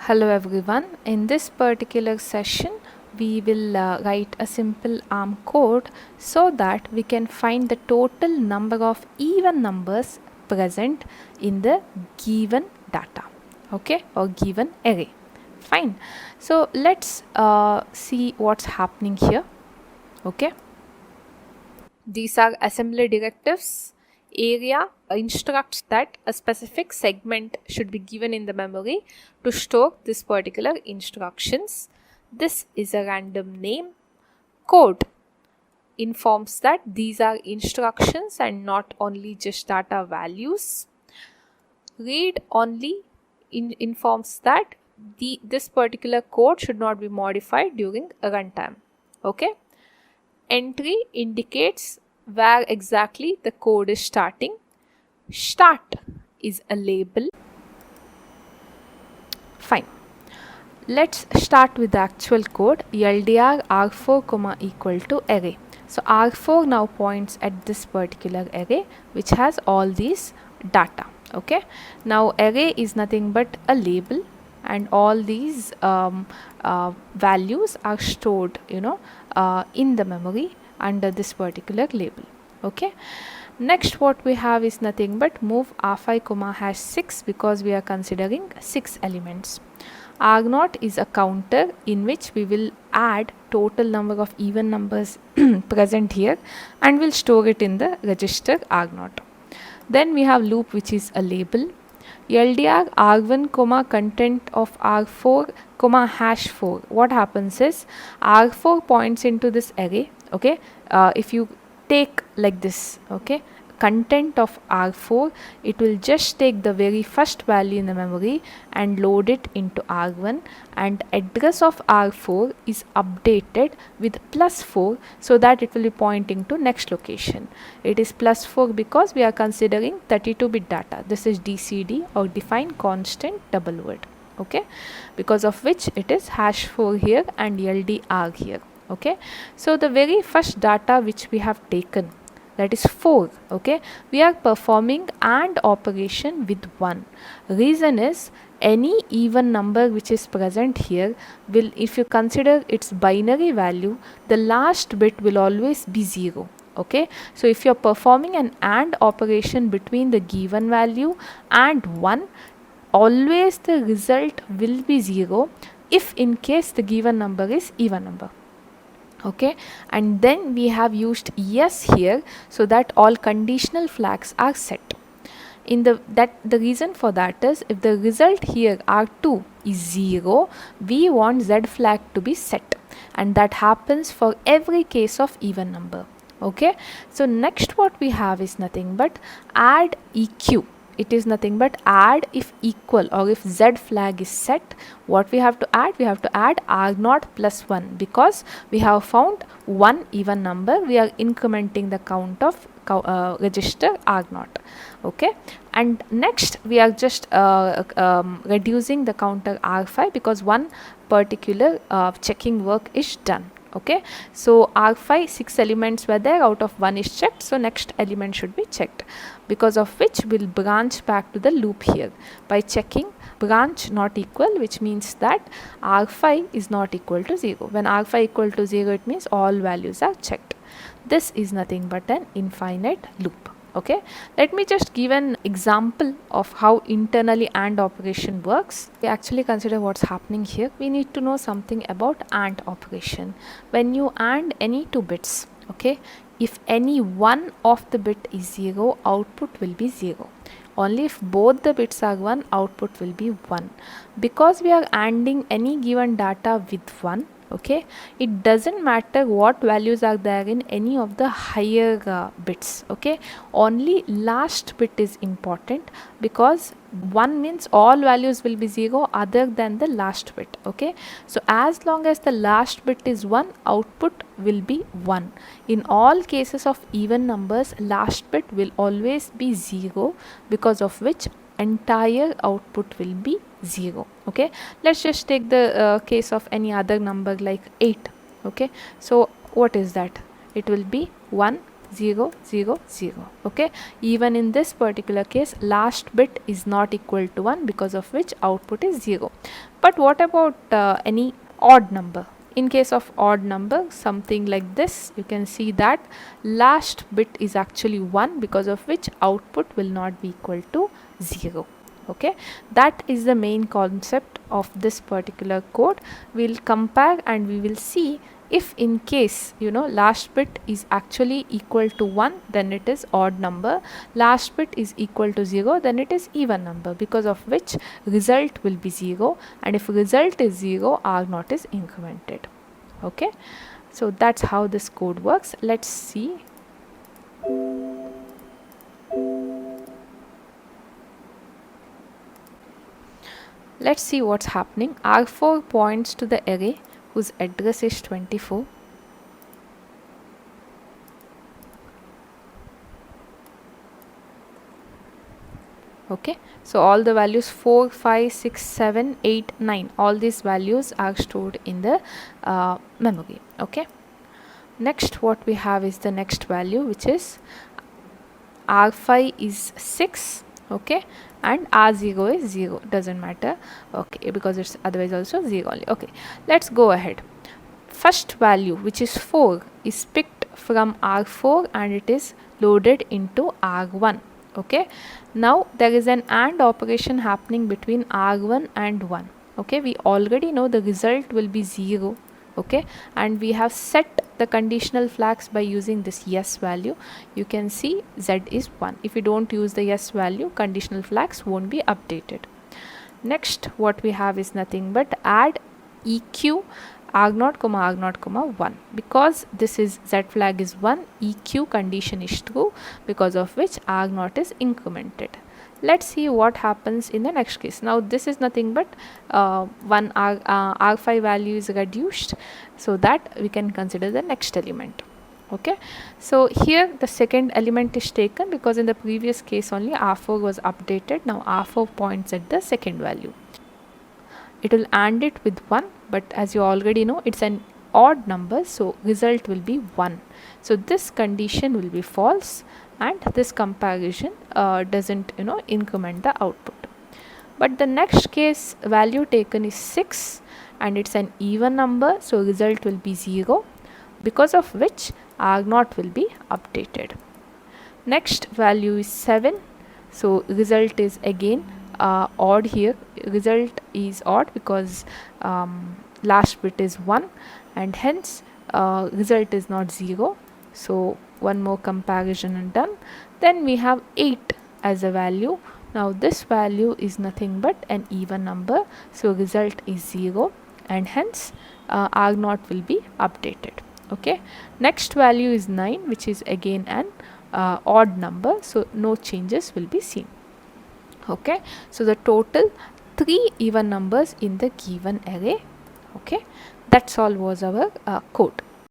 Hello everyone, in this particular session we will write a simple ARM code so that we can find the total number of even numbers present in the given data, okay, or given array. Fine. So let's see what's happening here. Okay, these are assembly directives. Area instructs that a specific segment should be given in the memory to store this particular instructions. This is a random name. Code informs that these are instructions and not only just data values. Read only informs that this particular code should not be modified during a runtime. Okay. Entry indicates where exactly the code is starting. Start is a label. Fine. Let's start with the actual code. LDR R4 equal to array. So R4 now points at this particular array which has all these data. Okay. Now array is nothing but a label and all these values are stored in the memory under this particular label. Okay. Next what we have is nothing but move R5 #6 because we are considering 6 elements. R0 is a counter in which we will add total number of even numbers present here and we'll store it in the register R0. Then we have loop which is a label. LDR R1 content of R4 #4. What happens is R4 points into this array. Okay, if you take like this, okay, content of R4, it will just take the very first value in the memory and load it into R1, and address of R4 is updated with +4 so that it will be pointing to next location. It is +4 because we are considering 32-bit data. This is DCD or defined constant double word. Okay, because of which it is #4 here and LDR here. Okay, so the very first data which we have taken, that is 4. Okay, we are performing AND operation with 1. Reason is any even number which is present here will, if you consider its binary value, the last bit will always be 0. Okay, so if you are performing an AND operation between the given value and 1, always the result will be 0 if in case the given number is even number. Okay, and then we have used yes here so that all conditional flags are set. The reason for that is if the result here R2 is 0, we want Z flag to be set, and that happens for every case of even number. Okay, so next what we have is nothing but add EQ. It is nothing but add if equal or if Z flag is set. What we have to add? We have to add R0 + 1 because we have found one even number. We are incrementing the count of register R0. Okay, and next we are just reducing the counter R5 because one particular checking work is done. Okay, so R5 6 elements were there, out of 1 is checked, so next element should be checked, because of which we'll branch back to the loop here by checking branch not equal, which means that R5 is not equal to 0. When R5 equal to 0, it means all values are checked. This is nothing but an infinite loop. Okay, let me just give an example of how internally AND operation works. We actually consider what's happening here. We need to know something about AND operation. When you AND any two bits, okay, if any one of the bit is 0, output will be 0. Only if both the bits are 1, output will be 1. Because we are ANDing any given data with 1, okay, it doesn't matter what values are there in any of the higher bits. Okay, only last bit is important because 1 means all values will be 0 other than the last bit. Okay, so as long as the last bit is 1, output will be 1. In all cases of even numbers, last bit will always be 0, because of which entire output will be 0. Okay, let's just take the case of any other number like 8. Okay, so what is that? It will be 1 0 0 0. Okay, even in this particular case last bit is not equal to 1, because of which output is 0. But what about any odd number? In case of odd number, something like this, you can see that last bit is actually 1, because of which output will not be equal to 0. Okay, that is the main concept of this particular code. We'll compare and we will see if in case last bit is actually equal to 1, then it is odd number. Last bit is equal to 0, then it is even number, because of which result will be 0, and if result is 0, R0 is incremented. Okay, so that's how this code works. Let's see. Let's see what's happening. R4 points to the array whose address is 24. Okay, so all the values 4 5 6 7 8 9, all these values are stored in the memory. Okay, next what we have is the next value, which is R5 is 6. Okay, and R0 is 0, doesn't matter. Okay, because it's otherwise also 0 only. Okay, let's go ahead. First value, which is 4, is picked from R4 and it is loaded into R1. Okay, now there is an AND operation happening between R1 and 1. Okay, we already know the result will be 0. Okay, and we have set the conditional flags by using this yes value. You can see Z is 1. If you don't use the yes value, conditional flags won't be updated. Next what we have is nothing but add EQ R0, R0, 1. Because this is Z flag is 1, EQ condition is true, because of which R0 is incremented. Let's see what happens in the next case. Now this is nothing but one R5 value is reduced, so that we can consider the next element. Okay, so here the second element is taken, because in the previous case only R4 was updated. Now R4 points at the second value. It will AND it with 1, but as you already know, it's an odd number, so result will be 1. So this condition will be false, and this comparison doesn't increment the output. But the next case value taken is 6 and it's an even number, so result will be 0, because of which R0 will be updated. Next value is 7, so result is again odd here. Result is odd because last bit is 1 and hence result is not 0. So one more comparison and done. Then we have 8 as a value. Now this value is nothing but an even number, so result is 0 and hence R0 will be updated. Okay, next value is 9, which is again an odd number, so no changes will be seen. Okay, so the total 3 even numbers in the given array. Okay, that's all was our code.